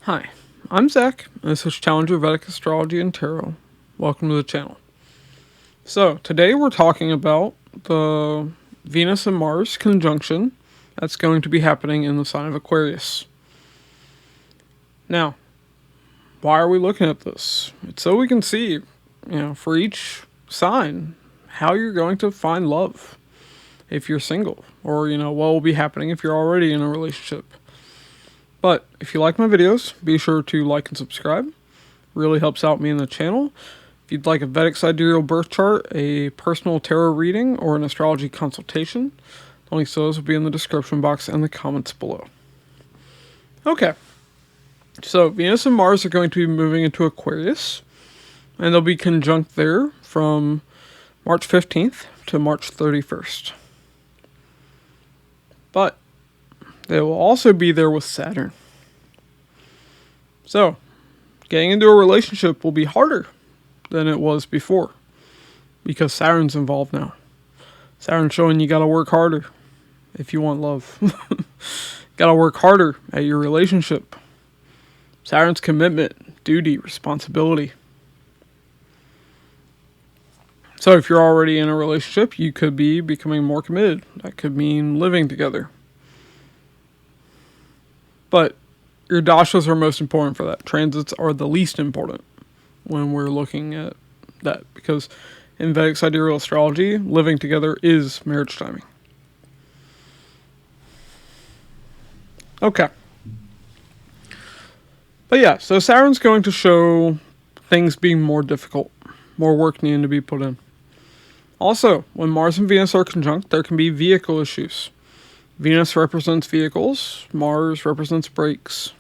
Hi, I'm Zach, and this is Challenger Vedic Astrology and Tarot. Welcome to the channel. So, today we're talking about the Venus and Mars conjunction that's going to be happening in the sign of Aquarius. Now, why are we looking at this? It's so we can see, for each sign, how you're going to find love if you're single, or, what will be happening if you're already in a relationship. But if you like my videos, be sure to like and subscribe. Really helps out me in the channel. If you'd like a Vedic Sidereal birth chart, a personal tarot reading, or an astrology consultation, the links to those will be in the description box and the comments below. Okay, so Venus and Mars are going to be moving into Aquarius, and they'll be conjunct there from March 15th to March 31st. But they will also be there with Saturn. So, getting into a relationship will be harder than it was before, because Saturn's involved now. Saturn's showing you gotta work harder if you want love. Gotta work harder at your relationship. Saturn's commitment, duty, responsibility. So if you're already in a relationship, you could be becoming more committed. That could mean living together. But your dashas are most important for that. Transits are the least important when we're looking at that, because in Vedic Sidereal Astrology, living together is marriage timing. Okay. But yeah, so Saturn's going to show things being more difficult, more work needing to be put in. Also, when Mars and Venus are conjunct, there can be vehicle issues. Venus represents vehicles, Mars represents brakes.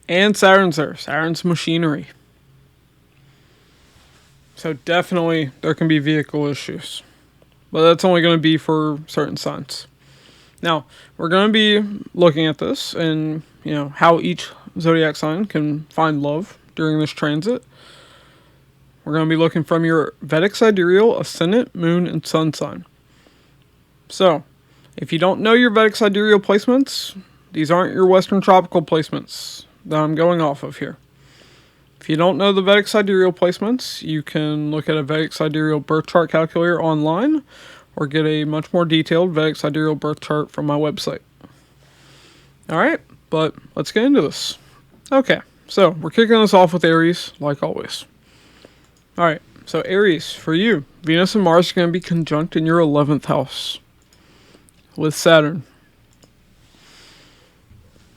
And Saturn's there. Saturn's machinery. So definitely there can be vehicle issues. But that's only going to be for certain signs. Now, we're going to be looking at this and, how each zodiac sign can find love during this transit. We're going to be looking from your Vedic Sidereal, Ascendant, Moon, and Sun sign. So, if you don't know your Vedic Sidereal placements, these aren't your Western tropical placements that I'm going off of here. If you don't know the Vedic Sidereal placements, you can look at a Vedic Sidereal birth chart calculator online, or get a much more detailed Vedic Sidereal birth chart from my website. Alright, but let's get into this. Okay, so we're kicking this off with Aries, like always. Alright, so Aries, for you, Venus and Mars are going to be conjunct in your 11th house with Saturn.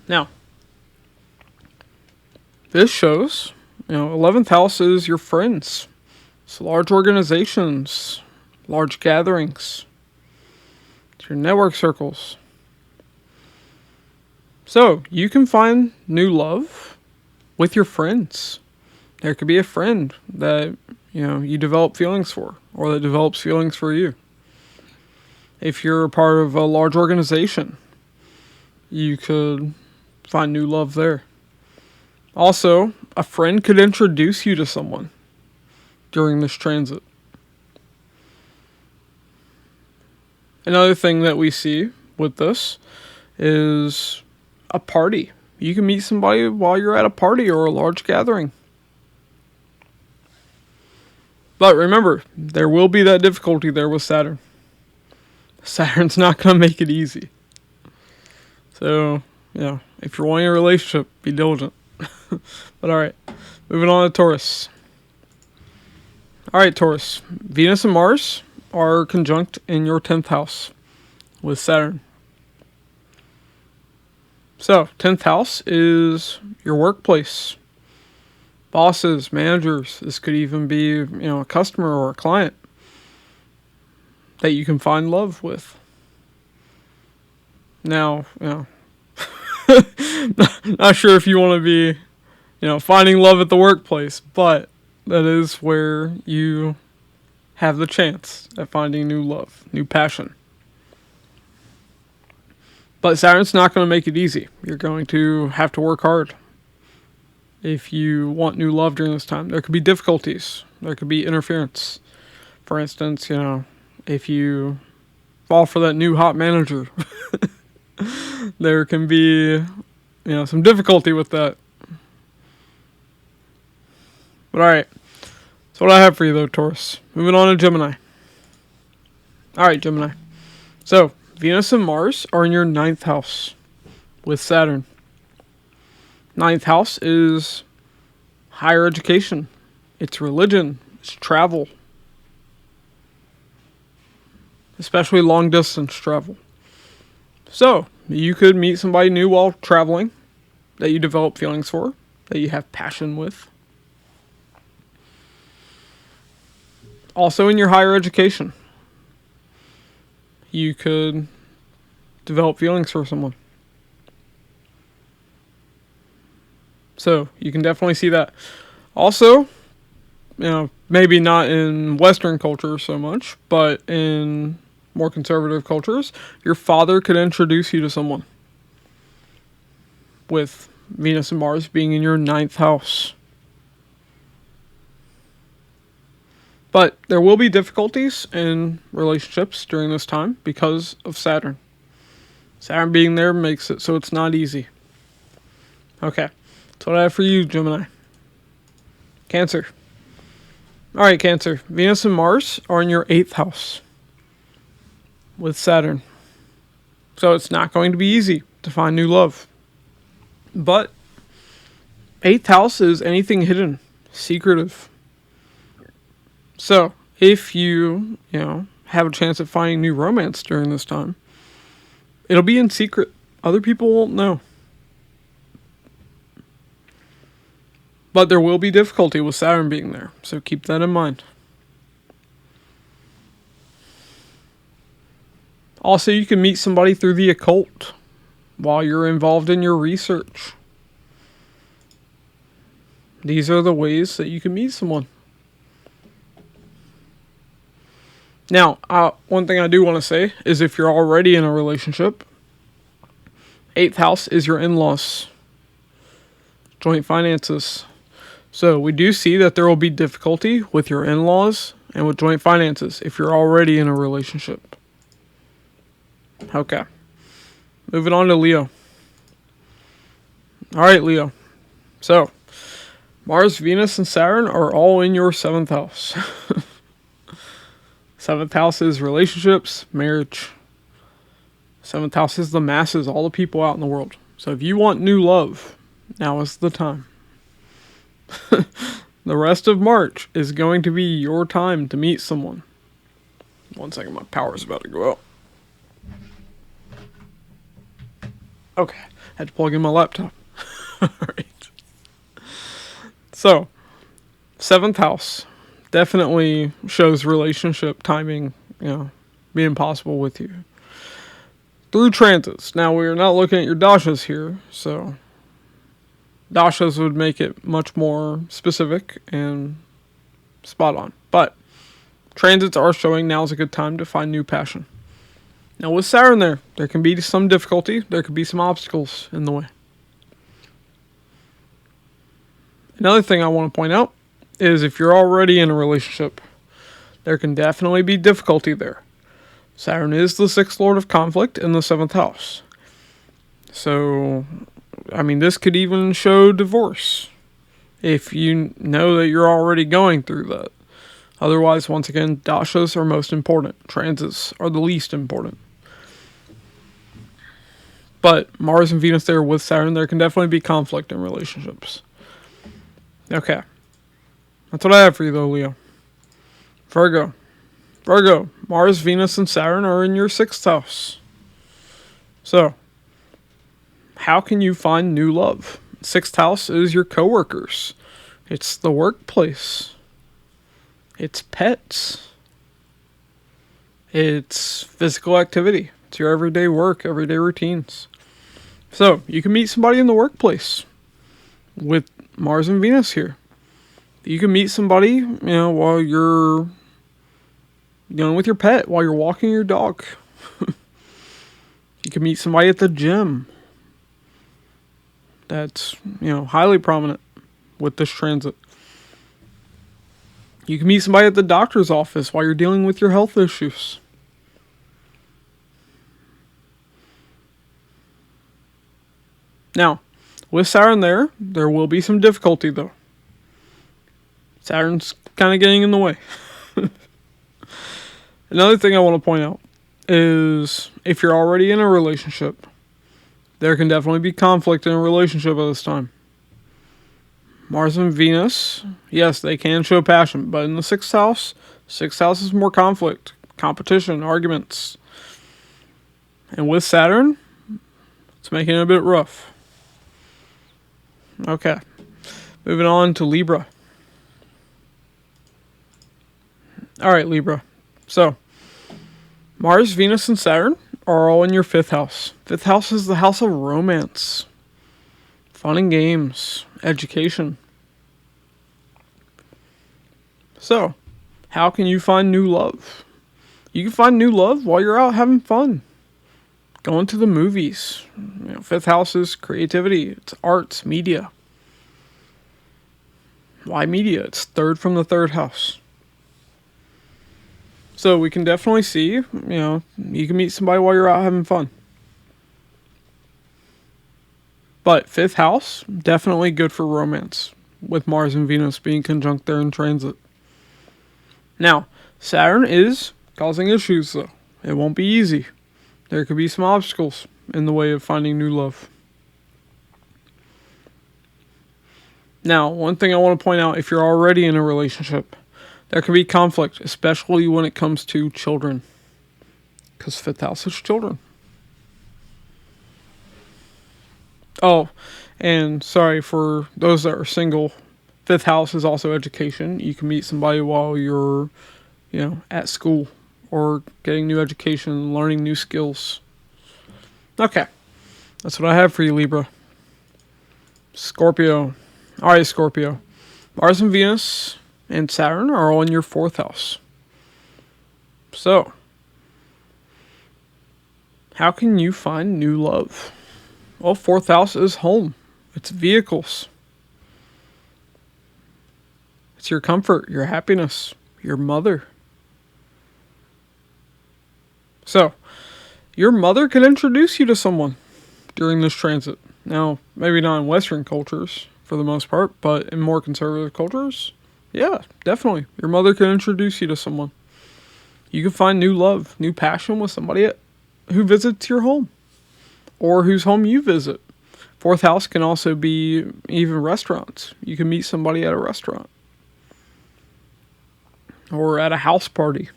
Now, this shows, 11th house is your friends. It's large organizations, large gatherings. It's your network circles. So, you can find new love with your friends. There could be a friend that, you develop feelings for, or that develops feelings for you. If you're a part of a large organization, you could find new love there. Also, a friend could introduce you to someone during this transit. Another thing that we see with this is a party. You can meet somebody while you're at a party or a large gathering. But remember, there will be that difficulty there with Saturn. Saturn's not going to make it easy. So, if you're wanting a relationship, be diligent. But alright, moving on to Taurus. Alright, Taurus. Venus and Mars are conjunct in your 10th house with Saturn. So, 10th house is your workplace. Bosses, managers. This could even be, a customer or a client that you can find love with. Now, not sure if you want to be, finding love at the workplace, but that is where you have the chance at finding new love, new passion. But Saturn's not going to make it easy. You're going to have to work hard if you want new love during this time. There could be difficulties. There could be interference. For instance, if you fall for that new hot manager, there can be some difficulty with that. But alright. That's what I have for you though, Taurus. Moving on to Gemini. Alright, Gemini. So, Venus and Mars are in your 9th house with Saturn. 9th house is higher education. It's religion. It's travel. Especially long distance travel. So, you could meet somebody new while traveling that you develop feelings for, that you have passion with. Also in your higher education, you could develop feelings for someone. So, you can definitely see that. Also, maybe not in Western culture so much, but in more conservative cultures, your father could introduce you to someone. With Venus and Mars being in your 9th house. But there will be difficulties in relationships during this time because of Saturn. Saturn being there makes it so it's not easy. Okay, that's what I have for you, Gemini. Cancer. Alright, Cancer. Venus and Mars are in your 8th house with Saturn. So it's not going to be easy to find new love. But 8th house is anything hidden, secretive. So if you have a chance of finding new romance during this time, it'll be in secret. Other people won't know. But there will be difficulty with Saturn being there, so keep that in mind. Also, you can meet somebody through the occult while you're involved in your research. These are the ways that you can meet someone. Now, one thing I do want to say is if you're already in a relationship, 8th house is your in-laws, joint finances. So we do see that there will be difficulty with your in-laws and with joint finances if you're already in a relationship. Okay. Moving on to Leo. Alright, Leo. So, Mars, Venus, and Saturn are all in your 7th house. 7th house is relationships, marriage. 7th house is the masses, all the people out in the world. So if you want new love, now is the time. The rest of March is going to be your time to meet someone. One second, my power's about to go out. Okay, had to plug in my laptop. Alright. So, 7th house definitely shows relationship timing, being possible with you. Through transits. Now, we're not looking at your dashas here, so dashas would make it much more specific and spot on. But transits are showing now is a good time to find new passion. Now with Saturn there can be some difficulty. There could be some obstacles in the way. Another thing I want to point out is if you're already in a relationship, there can definitely be difficulty there. Saturn is the 6th lord of conflict in the 7th house. So, this could even show divorce if you know that you're already going through that. Otherwise, once again, dashas are most important. Transits are the least important. But Mars and Venus there with Saturn, there can definitely be conflict in relationships. Okay. That's what I have for you though, Leo. Virgo. Virgo, Mars, Venus, and Saturn are in your 6th house. So, how can you find new love? 6th house is your coworkers. It's the workplace. It's pets. It's physical activity. It's your everyday work, everyday routines. So, you can meet somebody in the workplace with Mars and Venus here. You can meet somebody, while you're with your pet, while you're walking your dog. You can meet somebody at the gym. That's, highly prominent with this transit. You can meet somebody at the doctor's office while you're dealing with your health issues. Now, With Saturn there will be some difficulty though. Saturn's kind of getting in the way. Another thing I want to point out is if you're already in a relationship, there can definitely be conflict in a relationship at this time. Mars and Venus, yes, they can show passion, but in the sixth house is more conflict, competition, arguments. And with Saturn, it's making it a bit rough. Okay, moving on to Libra. Alright, Libra. So, Mars, Venus, and Saturn are all in your fifth house. Fifth house is the house of romance, fun and games, education. So, how can you find new love? You can find new love while you're out having fun. Going to the movies. Fifth house is creativity. It's arts, media. Why media? It's third from the third house. So we can definitely see, you can meet somebody while you're out having fun. But fifth house, definitely good for romance, with Mars and Venus being conjunct there in transit. Now, Saturn is causing issues though. It won't be easy. There could be some obstacles in the way of finding new love. Now, one thing I want to point out, if you're already in a relationship, there can be conflict, especially when it comes to children. Because fifth house is children. Oh, and sorry for those that are single. Fifth house is also education. You can meet somebody while you're, at school or getting new education, learning new skills. Okay, that's what I have for you, Libra. Scorpio. All right, Scorpio. Mars and Venus and Saturn are all in your fourth house. So, how can you find new love? Well, fourth house is home. It's vehicles. It's your comfort, your happiness, your mother. So, your mother could introduce you to someone during this transit. Now, maybe not in Western cultures for the most part, but in more conservative cultures, yeah, definitely. Your mother can introduce you to someone. You can find new love, new passion with somebody who visits your home or whose home you visit. Fourth house can also be even restaurants. You can meet somebody at a restaurant or at a house party.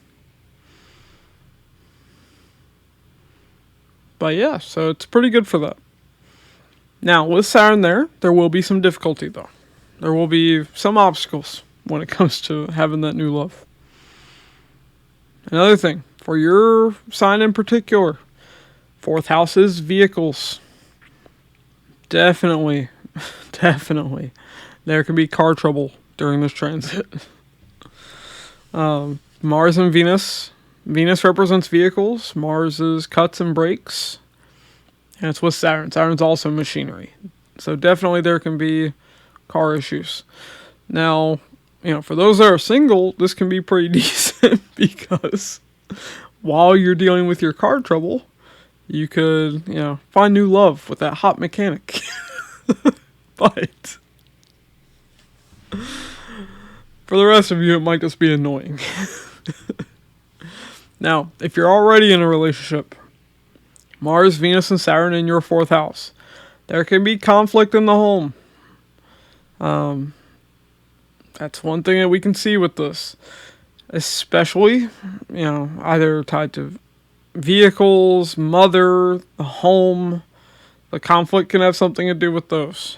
But yeah, so it's pretty good for that. Now, with Saturn there will be some difficulty though. There will be some obstacles when it comes to having that new love. Another thing, for your sign in particular, fourth house is vehicles. Definitely, there can be car trouble during this transit. Mars and Venus. Venus represents vehicles. Mars is cuts and brakes. And it's with Saturn. Saturn's also machinery. So definitely there can be car issues. Now, for those that are single, this can be pretty decent because while you're dealing with your car trouble, you could, find new love with that hot mechanic. But for the rest of you, it might just be annoying. Now, if you're already in a relationship, Mars, Venus, and Saturn in your fourth house, there can be conflict in the home. That's one thing that we can see with this. Especially, either tied to vehicles, mother, the home. The conflict can have something to do with those.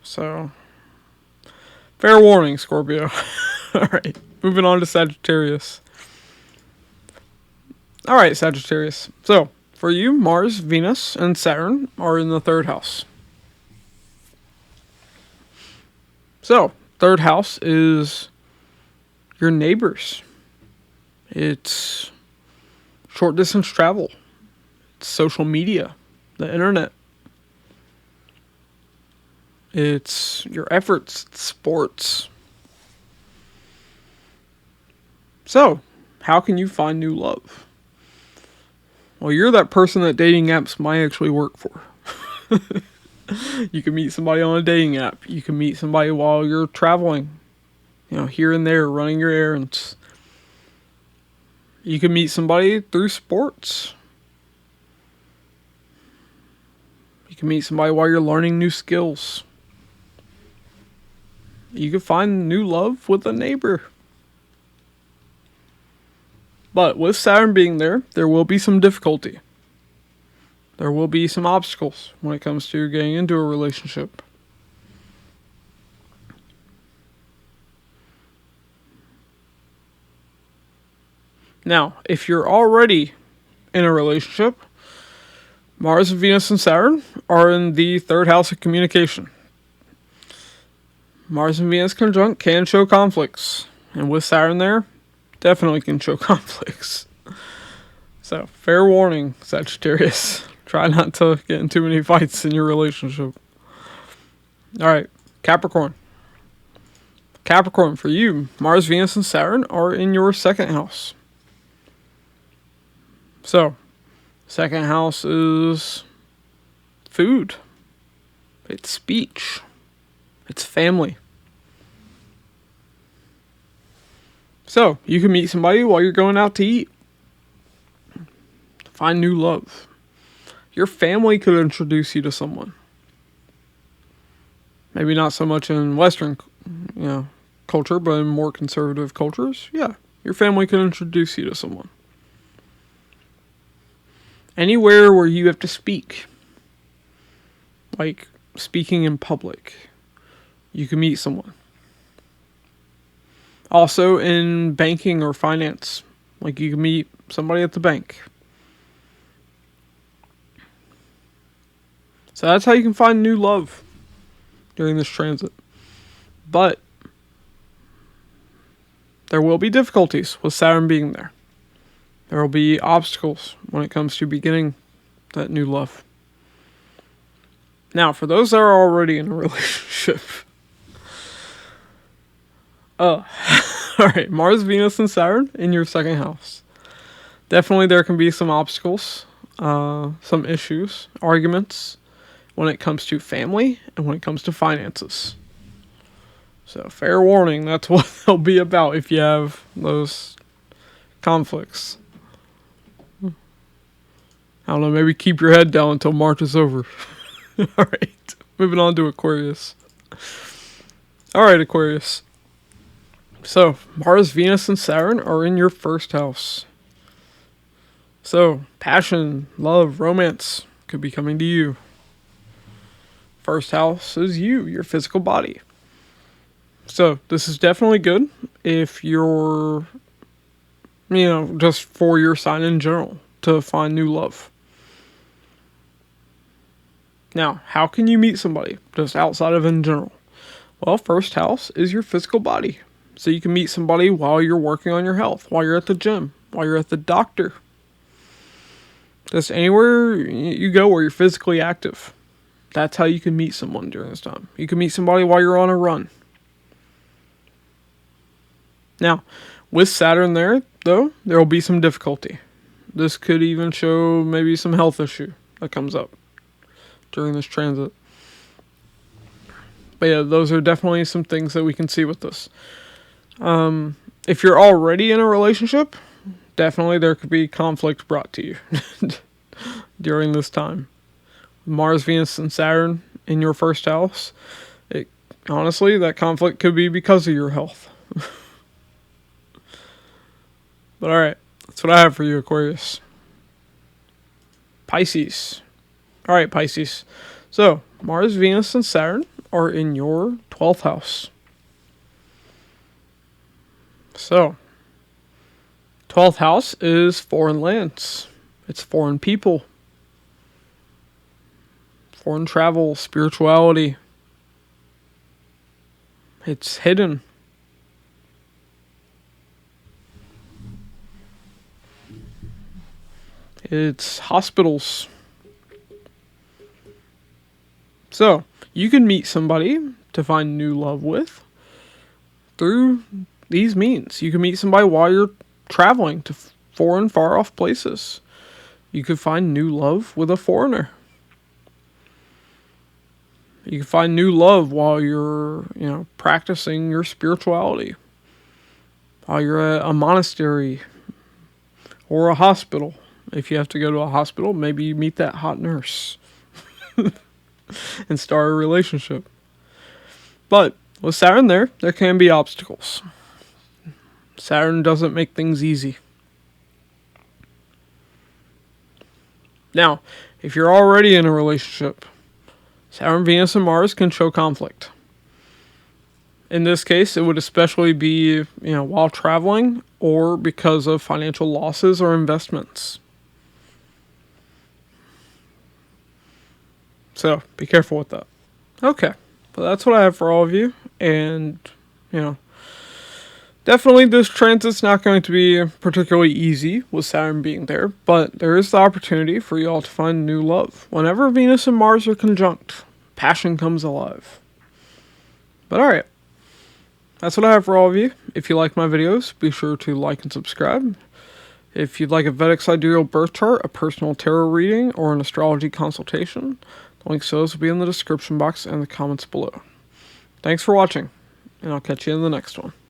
So, fair warning, Scorpio. Alright, moving on to Sagittarius. Alright, Sagittarius. So, for you, Mars, Venus, and Saturn are in the third house. So, third house is your neighbors. It's short distance travel. It's social media, the internet. It's your efforts, it's sports. So, how can you find new love? Well, you're that person that dating apps might actually work for. You can meet somebody on a dating app. You can meet somebody while you're traveling, here and there, running your errands. You can meet somebody through sports. You can meet somebody while you're learning new skills. You can find new love with a neighbor. But with Saturn being there, there will be some difficulty. There will be some obstacles when it comes to getting into a relationship. Now, if you're already in a relationship, Mars, Venus, and Saturn are in the third house of communication. Mars and Venus conjunct can show conflicts. And with Saturn there, definitely can show conflicts. So, fair warning, Sagittarius. Try not to get in too many fights in your relationship. Alright, Capricorn. Capricorn, for you, Mars, Venus, and Saturn are in your second house. So, second house is food. It's speech. It's family. So, you can meet somebody while you're going out to eat. Find new love. Your family could introduce you to someone. Maybe not so much in Western, culture, but in more conservative cultures, yeah, your family could introduce you to someone. Anywhere where you have to speak, like speaking in public, you can meet someone. Also in banking or finance, like you can meet somebody at the bank. So that's how you can find new love during this transit. But there will be difficulties with Saturn being there. There will be obstacles when it comes to beginning that new love. Now, for those that are already in a relationship. Alright, Mars, Venus, and Saturn in your second house. Definitely there can be some obstacles, some issues, arguments when it comes to family and when it comes to finances. So, fair warning, that's what they'll be about if you have those conflicts. I don't know, maybe keep your head down until March is over. Alright, moving on to Aquarius. Alright, Aquarius. So, Mars, Venus, and Saturn are in your first house. So, passion, love, romance could be coming to you. First house is you, your physical body. So, this is definitely good if you're, just for your sign in general to find new love. Now, how can you meet somebody just outside of in general? Well, first house is your physical body. So you can meet somebody while you're working on your health, while you're at the gym, while you're at the doctor. Just anywhere you go where you're physically active. That's how you can meet someone during this time. You can meet somebody while you're on a run. Now, with Saturn there, though, there will be some difficulty. This could even show maybe some health issue that comes up during this transit. But yeah, those are definitely some things that we can see with this. If you're already in a relationship, definitely there could be conflict brought to you during this time. Mars, Venus, and Saturn in your first house. Honestly, that conflict could be because of your health. But alright, that's what I have for you, Aquarius. Pisces. Alright, Pisces. So, Mars, Venus, and Saturn are in your 12th house. So, 12th house is foreign lands. It's foreign people. Foreign travel, spirituality. It's hidden. It's hospitals. So, you can meet somebody to find new love with through these means. You can meet somebody while you're traveling to foreign, far-off places. You could find new love with a foreigner. You can find new love while you're, practicing your spirituality. While you're at a monastery or a hospital. If you have to go to a hospital, maybe you meet that hot nurse and start a relationship. But with Saturn there can be obstacles. Saturn doesn't make things easy. Now, if you're already in a relationship, Saturn, Venus, and Mars can show conflict. In this case, it would especially be, while traveling or because of financial losses or investments. So, be careful with that. Okay, but that's what I have for all of you. And, definitely this transit's not going to be particularly easy with Saturn being there, but there is the opportunity for you all to find new love. Whenever Venus and Mars are conjunct, passion comes alive. But alright, that's what I have for all of you. If you like my videos, be sure to like and subscribe. If you'd like a Vedic Sidereal birth chart, a personal tarot reading, or an astrology consultation, the links to those will be in the description box and the comments below. Thanks for watching, and I'll catch you in the next one.